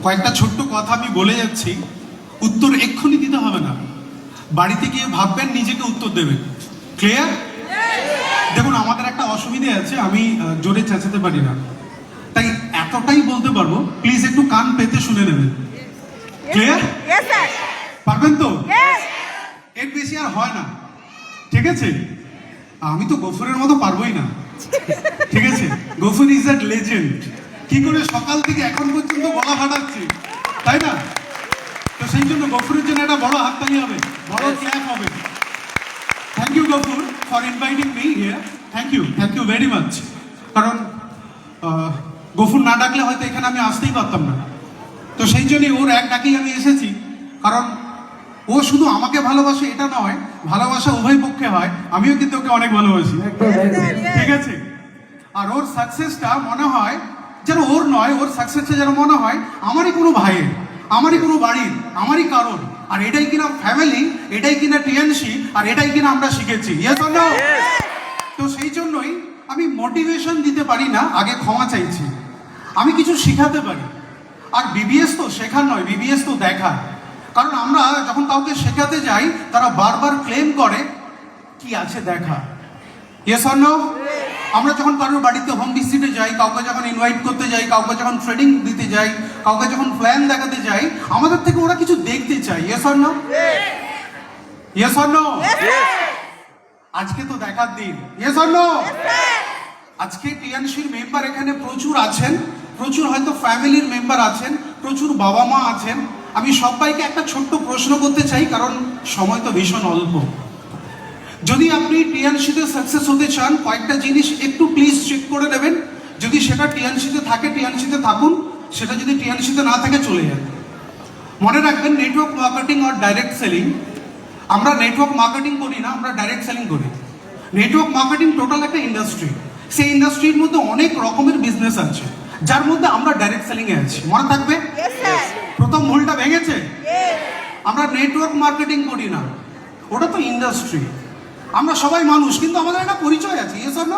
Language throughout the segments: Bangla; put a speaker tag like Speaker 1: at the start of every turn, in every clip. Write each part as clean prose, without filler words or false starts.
Speaker 1: কয়েকটা ছোট্ট কথা আমি বলে যাচ্ছি, উত্তর এক্ষুনি দিতে হবে না, বাড়িতে গিয়ে ভাববেন, নিজেকে উত্তর দেবেন। ক্লিয়ার? দেখুন, আমাদের একটা অসুবিধে আছে, আমি জোরে চেঁচাতে পারি না, তাই এতটাই বলতে পারবো, প্লিজ একটু কান পেতে শুনে নেবেন। ক্লিয়ার? পারবেন তো? এর বেশি আর হয় না, ঠিক আছে? আমি তো গফুরের মতো পারবোই না, ঠিক আছে? গফুর ইজ দ্যাট লেজেন্ড, কি করে সকাল থেকে এখন পর্যন্ত গলা ফাটাচ্ছে, তাই না? তো সেই জন্য গফুরের জন্য একটা বড় হাততালি হবে, বড় ক্ল্যাপ হবে। Thank you Gafur for inviting me here. Thank you very much. কারণ গফুর না ডাকলে হয়তো এখানে আমি আসতেই পারতাম না। তো সেই জন্যই ওর এক ডাকেই আমি এসেছি, কারণ ও শুধু আমাকে ভালোবাসে এটা নয়, ভালোবাসা উভয় পক্ষে হয়। আমিও কিন্তু ওকে অনেক ভালোবাসি, ঠিক আছে? আর ওর সাকসেসটা মনে হয় যেন ওর নয়, ওর সাকসেসটা যেন মনে হয় আমারই কোনো ভাইয়ের, আমারই কোনো বাড়ির, আমারই কারণ। আর এটাই কিনা ফ্যামিলি, এটাই কিনা টিএনসি, আর এটাই কিনা আমরা শিখেছি। Yes or no? তো সেই জন্যই আমি মোটিভেশন দিতে পারি না, আগে ক্ষমা চাইছি। আমি কিছু শিখাতে পারি, আর বিবিএস তো শেখার নয়, বিবিএস তো দেখা। কারণ আমরা যখন কাউকে শেখাতে যাই, তারা বারবার ক্লেম করে কি আছে দেখা। Yes or no? আমরা যখন কারোর বাড়িতে হোম ভিজিটে যাই, কাউকে যখন ইনভাইট করতে যাই, কাউকে যখন ট্রেনিং দিতে যাই, কাউকে যখন প্ল্যান দেখাতে যাই, আমাদের থেকে ওরা কিছু দেখতে চায়। Yes or no? Yes or no? আজকে তো দেখার দিন। Yes or no? আজকে টিএনসির মেম্বার এখানে প্রচুর আছেন, প্রচুর হয়তো ফ্যামিলির মেম্বার আছেন, প্রচুর বাবা মা আছেন। আমি সবাইকে একটা ছোট্ট প্রশ্ন করতে চাই, কারণ সময় তো ভীষণ অল্প। যদি আপনি টিএনসিতে সাকসেস হতে চান, কয়েকটা জিনিস একটু প্লিজ চেক করে নেবেন। যদি সেটা টিএনসিতে থাকে, টিএনসিতে থাকুন, সেটা যদি টিএনসিতে না থাকে, চলে যান। মনে রাখবেন, নেটওয়ার্ক মার্কেটিং আর ডাইরেক্ট সেলিং, আমরা নেটওয়ার্ক মার্কেটিং করি না, আমরা ডাইরেক্ট সেলিং করি। নেটওয়ার্ক মার্কেটিং টোটাল একটা ইন্ডাস্ট্রি, সেই ইন্ডাস্ট্রির মধ্যে অনেক রকমের বিজনেস আছে, যার মধ্যে আমরা ডাইরেক্ট সেলিং এ আছি। মনে থাকবে? প্রথম ভুলটা ভেঙেছে। আমরা নেটওয়ার্ক মার্কেটিং করি না, ওটা তো ইন্ডাস্ট্রি। আমরা সবাই মানুষ, কিন্তু আমাদের একটা পরিচয় আছে। Yes or no?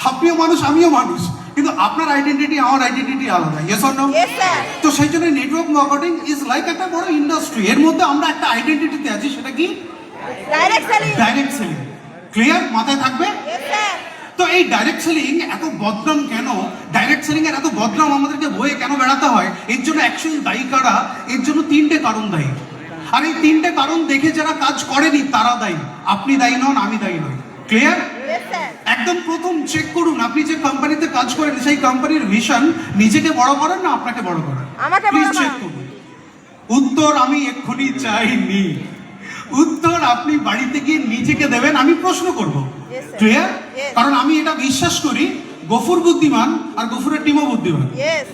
Speaker 1: আপনিও মানুষ, আমিও মানুষ, কিন্তু আপনার আইডেন্টিটি, আমার আইডেন্টিটি আলাদা। Yes or no? তো সেই জন্য নেটওয়ার্ক মার্কেটিং ইজ লাইক একটা বড় ইন্ডাস্ট্রি, এর মধ্যে আমরা একটা আইডেন্টিটিতে আছি, সেটা কি? Direct selling. ক্লিয়ার? মাথায় থাকবে? তো এই ডাইরেক্ট সেলিং এত বদনাম কেন? ডাইরেক্ট সেলিং এর এত বদনাম আমাদেরকে বয়ে কেন বেড়াতে হয়? এর জন্য অ্যাকচুয়ালি দায়ী কারা? এর জন্য তিনটে কারণ দায়ী। আর এই তিনটে কারণ দেখে যারা কাজ করেনি তারা দায়ী। আপনি দায়ী নন, আমি দায়ী নই। ক্লিয়ার? একদম প্রথম চেক করুন, আপনি যে কোম্পানিতে কাজ করেন, সেই কোম্পানির ভিশন নিজেকে বড় করেন না আপনাকে বড় করেন? প্লিজ চেক করুন। উত্তর আমি এক্ষুনি চাইনি, উত্তর আপনি বাড়িতে গিয়ে নিজেকে দেবেন। আমি প্রশ্ন করব, ক্লিয়ার? কারণ আমি এটা বিশ্বাস করি, গফুর বুদ্ধিমান আর গফুরের টিমও বুদ্ধিমান।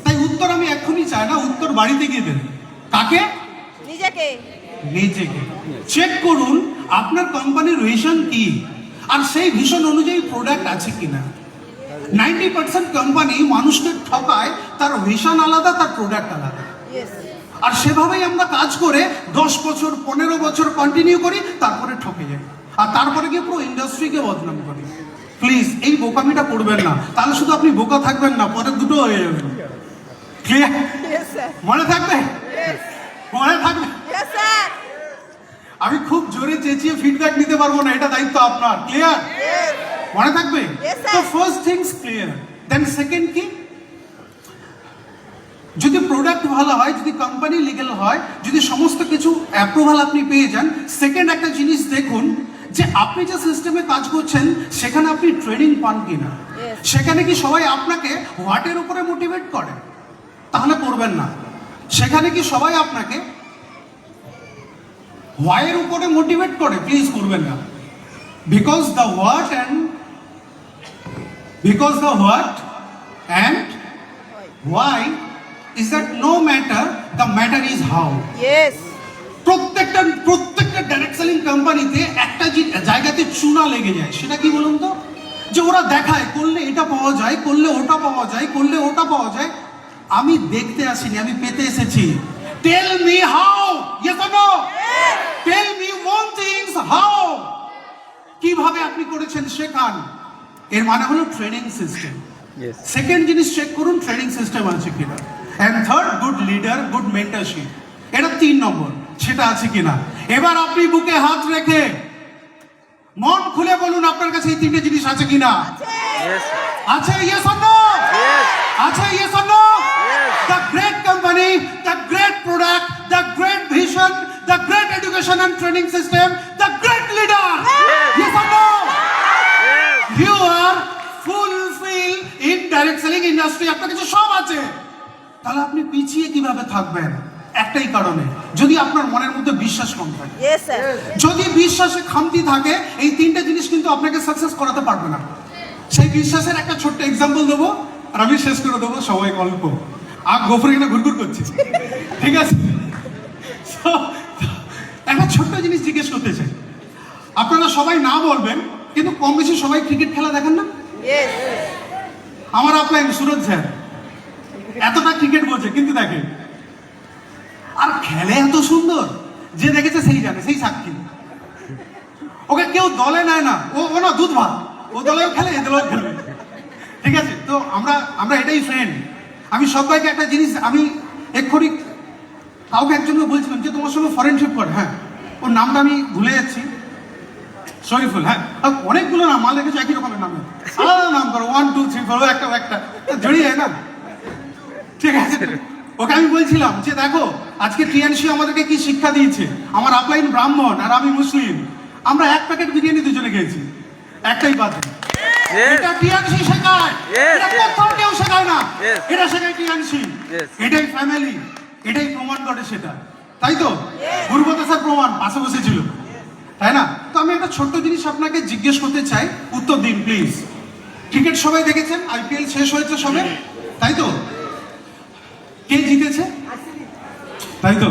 Speaker 1: তাই উত্তর আমি এক্ষুনি চাই না, উত্তর বাড়িতে গিয়ে দেবেন। কাকে? নিজেকে। চেক করুন আপনার কোম্পানির ভিশন কি, আর সেই ভিশন অনুযায়ী প্রোডাক্ট আছে কিনা। 90% কোম্পানি মানুষকে ঠকায়, তার ভিশন আলাদা, তার প্রোডাক্ট আলাদা। আর সেভাবেই আমরা কাজ করে 10 বছর 15 বছর কন্টিনিউ করি, তারপরে ঠকে যাই, আর তারপরে গিয়ে পুরো ইন্ডাস্ট্রিকে বদনাম করি। প্লিজ এই বোকামিটা করবেন না, তাহলে শুধু আপনি বোকা থাকবেন না, পরে দুটো হয়ে যাবেন। ক্লিয়ার? মনে থাকবে? মনে থাকবে? আমি খুব জোরে চেঁচিয়ে ফিডব্যাক নিতে পারবো না, এটা দায়িত্ব আপনার। ক্লিয়ার? মনে থাকবে? তো first things clear, then second কি? যদি প্রোডাক্ট ভালো হয়, যদি কোম্পানি লিগ্যাল হয়, যদি সমস্ত কিছু অ্যাপ্রুভাল আপনি পেয়ে যান, সেকেন্ড একটা জিনিস দেখুন যে আপনি যে সিস্টেমে কাজ করছেন সেখানে আপনি ট্রেনিং পান কিনা। সেখানে কি সবাই আপনাকে হোয়াটের উপরে মোটিভেট করে? তাহলে করবেন না। সেখানে কি সবাই আপনাকে হোয়াইয়ের উপরে মোটিভেট করে? প্লিজ করবেন না। Because the what and why is that no matter, the matter is how. প্রত্যেকটা ডাইরেক্ট সেলিং কোম্পানিতে একটা জায়গাতে চুনা লেগে যায়। সেটা কি বলুন তো? যে ওরা দেখায় করলে এটা পাওয়া যায়, করলে ওটা পাওয়া যায়, করলে ওটা পাওয়া যায়। আমি দেখতে আসিনি, আমি পেতে এসেছি। Tell me how. Yes or no? Tell me one things how. কিভাবে আপনি করেছেন শেখান। এর মানে হলো ট্রেনিং সিস্টেম। সেকেন্ড জিনিস চেক করুন ট্রেনিং সিস্টেম আছে কিনা। And third, good leader, good mentorship. এটা 3 নম্বর, সেটা আছে কিনা। এবার আপনি বুকে হাত রেখে মন খুলে বলুন আপনার কাছে এই 3টে জিনিস আছে কিনা। আছে? Yes or no? আছে? Yes or no? The great company, the great product, the great vision, the great education and training system, the great leader. Yes or no? You are fulfilled in direct selling industry. আপনার কাছে সব আছে, তাহলে আপনি পিছিয়ে কিভাবে থাকবেন? একটাই কারণে, যদি আপনার মনের মধ্যে বিশ্বাস কম থাকে। যদি বিশ্বাসে খামতি থাকে, এই 3টে জিনিস কিন্তু আপনাকে সাকসেস করাতে পারবে না। সেই বিশ্বাসের একটা ছোট্ট এক্সাম্পল দেবো আর আমি শেষ করে দেবো। সবাই গল্প আর গোফরে কিনা ঘুরঘুর করছে, ঠিক আছে? একটা ছোট্ট জিনিস জিজ্ঞেস করতে চাই, আপনারা সবাই না বলবেন কিন্তু কম বেশি সবাই ক্রিকেট খেলা দেখেন না? আমার আপলাইন সুরজ স্যার এতটা ক্রিকেট বোঝে কিন্তু দেখে, আর খেলে এত সুন্দর, যে দেখেছে সেই জানে, সেই সাক্ষী। ওকে কেউ দলে নেয় না, ও না দুধ ভাত, ও দলেও খেলে এ দলেও খেলবে, ঠিক আছে? তো আমরা এটাই ফ্রেন্ড। আমি সবাইকে একটা জিনিস, আমি এক্ষুনি কাউকে একজনকে বলছিলাম যে তোমার সঙ্গে ফরেনশিপ করে, হ্যাঁ ওর নামটা আমি ভুলে যাচ্ছি, শরীফুল, হ্যাঁ অনেকগুলো নাম মাল রেখেছে একই রকমের নামে, আলাদা নাম করো, 1 2 3 4 একটা জড়িয়ে যায় না, ঠিক আছে? ওকে আমি বলছিলাম যে দেখো আজকে টিএনসি আমাদেরকে কি শিক্ষা দিয়েছে। আমার আপলাইন ব্রাহ্মণ আর আমি মুসলিম, আমরা 1 প্যাকেট বিরিয়ানি দুজনে খেয়েছি, একটাই বাদে। এটা টিএনসি শেখায়, এটা কোথাও কেউ শেখায় না, এটা শেখায় টিএনসি। এটাই ফ্যামিলি, এটাই প্রমাণ করে সেটা, তাই তো? পূর্বতে স্যার প্রমাণ পাশে বসেছিল, তাই না? তো আমি একটা ছোট্ট জিনিস আপনাকে জিজ্ঞেস করতে চাই, উত্তর দিন প্লিজ। ক্রিকেট সবাই দেখেছেন, আইপিএল শেষ হয়েছে সবে, তাই তো? কে জিতেছে? তাই তো?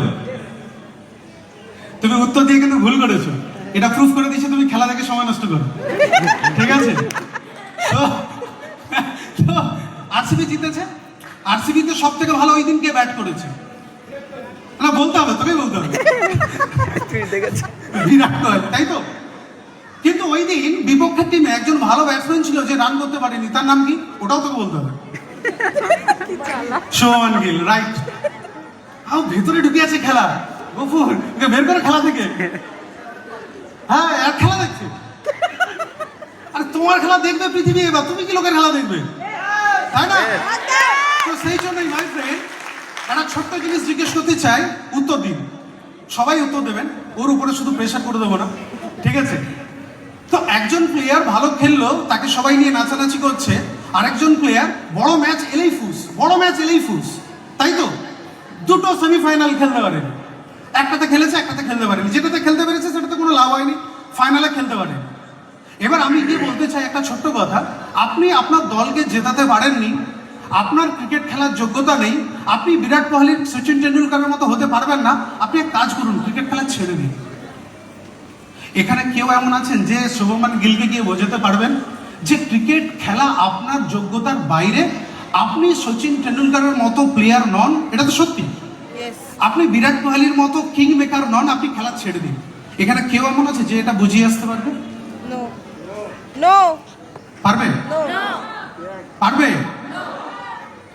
Speaker 1: তুমি উত্তর দিয়ে কিন্তু ভুল করেছো, এটা প্রুফ করে দিয়েছে তুমি খেলা দেখে সময় নষ্ট করো, ঠিক আছে? তো আরসিবি জিতেছে। আরসিবি তে সব থেকে ভালো ওই দিন কে ব্যাট করেছে? না বলতে হবে, তোকে বলতে হবে, বিরাট কোহলি, তাই তো? কিন্তু ওই দিন বিপক্ষের টিমে একজন ভালো ব্যাটসম্যান ছিল যে রান করতে পারেনি, তার নাম কি? ওটাও তোকে বলতে হবে। শুভমান গিল, রাইট। ভেতরে ঢুকে আছে খেলা, গফুর বের করে খেলা থেকে, হ্যাঁ আর খেলা দেখছে। আর তোমার খেলা দেখবে পৃথিবী, এবার তুমি কি লোকের খেলা দেখবে, তাই না? তো সেই জন্যই মাই ফ্রেন্ড একটা ছোট্ট জিনিস জিজ্ঞেস করতে চাই, উত্তর দিন। সবাই উত্তর দেবেন, ওর উপরে শুধু প্রেশার করে দেবো না, ঠিক আছে? তো একজন প্লেয়ার ভালো খেললো, তাকে সবাই নিয়ে নাচানাচি করছে, আরেকজন প্লেয়ার বড় ম্যাচ এলেই ফুস, তাই তো? দুটো সেমিফাইনাল খেলতে পারেনি, একটাতে খেলেছে একটাতে খেলতে পারেনি, যেটাতে খেলতে পেরেছে সেটাতে কোনো লাভ হয়নি, ফাইনালে খেলতে পারেনি। এবার আমি কি বলতে চাই একটা ছোট্ট কথা, আপনি আপনার দলকে জেতাতে পারেননি, আপনার ক্রিকেট খেলার যোগ্যতা নেই, আপনি বিরাট কোহলির সচিন টেন্ডুলকারের মতো হতে পারবেন না, আপনি এক কাজ করুন, ক্রিকেট খেলা ছেড়ে দিন। এখানে কেউ এমন আছেন যে শুভমান গিলকে গিয়ে বোঝাতে পারবেন যে ক্রিকেট খেলা আপনার যোগ্যতার বাইরে, আপনি সচিন টেন্ডুলকারের মতো প্লেয়ার নন? এটা তো সত্যি। আপনি বিরাট কোহলির মতো কিং মেকার নন, আপনি খেলা ছেড়ে দিন। এখানে কেউ এমন আছে যে এটা বুঝিয়ে আসতে পারবে? পারবে? পারবে?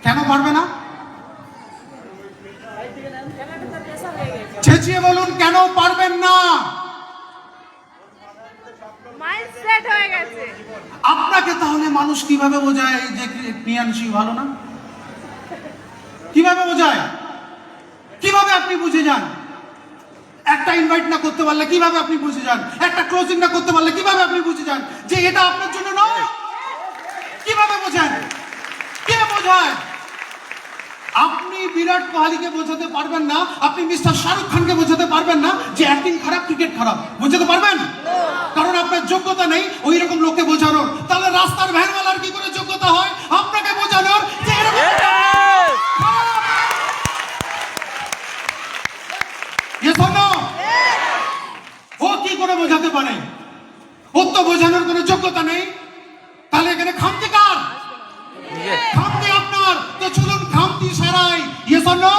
Speaker 1: কেন পারবে না? চেঁচিয়ে বলুন, কেন পারবেন না?
Speaker 2: মাইন্ডসেট হয়ে গেছে।
Speaker 1: আপনাকে তাহলে মানুষ কিভাবে বোঝায় যে টিএনসি ভালো না? কিভাবে বোঝায়? কিভাবে আপনি বুঝে যান? একটা ইনভাইট না করতে পারলে কিভাবে আপনি বুঝে যান? একটা ক্লোজিং না করতে পারলে কিভাবে আপনি বুঝে যান যে এটা আপনার জন্য নয়? কিভাবে বোঝেন? কে বোঝায়? আপনি বিরাট কোহলিকে বোঝাতে পারবেন না, আপনি মিস্টার শাহরুখ খানকে বোঝাতে পারবেন না যে অ্যাক্টিং খারাপ, ক্রিকেট খারাপ, বোঝাতে পারবেন? কারণ আপনার যোগ্যতা নেই ওই রকম লোককে বোঝানোর। তাহলে রাস্তার ভ্যানওয়ালার কি করে যোগ্যতা হয় আপনাকে বোঝানোর যে এরকম ও কি করে বোঝাতে পারে? ওর তো বোঝানোর কোনো যোগ্যতা নেই। তাহলে এখানে খামতি কার? খামতি আপনার। তো চলুন খামতি সারাই। Yes or no?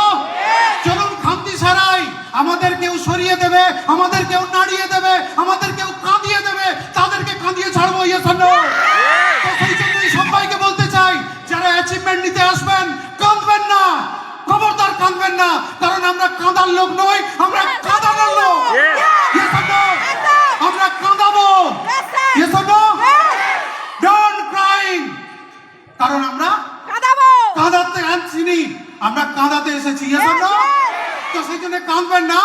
Speaker 1: চলুন খামতি সারাই। আমাদের কেউ সরিয়ে দেবে, আমাদের কেউ নাড়িয়ে দেবে, আমাদের কেউ কাঁদিয়ে দেবে, তাদেরকে কাঁদিয়ে ছাড়বো। Yes or no? তো সেই জন্যই সবাইকে বলতে চাই, যারা অ্যাচিভমেন্ট নিতে আসবেন কাঁদবেন না, কাঁদবেন না, কারণ আমরা কাঁদার লোক নই, আমরা কাঁদানোর লোক। Yes or no? আমরা কাঁদাবো। Yes or no? Don't crying, কারণ আমরা কাঁদাতে আসিনি, আমরা কাঁদাতে এসেছি। Yes or no? তো সেই জন্য কাঁদবেন না,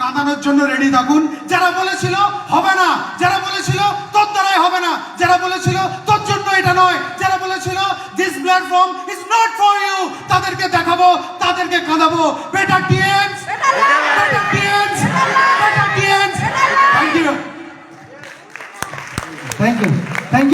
Speaker 1: কাঁদানোর জন্য রেডি থাকুন। যারা বলেছিল হবে না, যারা বলেছিল তোর দ্বারাই হবে না, যারা বলেছিল তোর জন্য এটা নয়, যারা বলেছিল this platform is not for you, তাদেরকে দেখাবো, তাদেরকে কাঁদাবো। Better TMS, better TMS, better TMS. Thank you, thank you, thank you.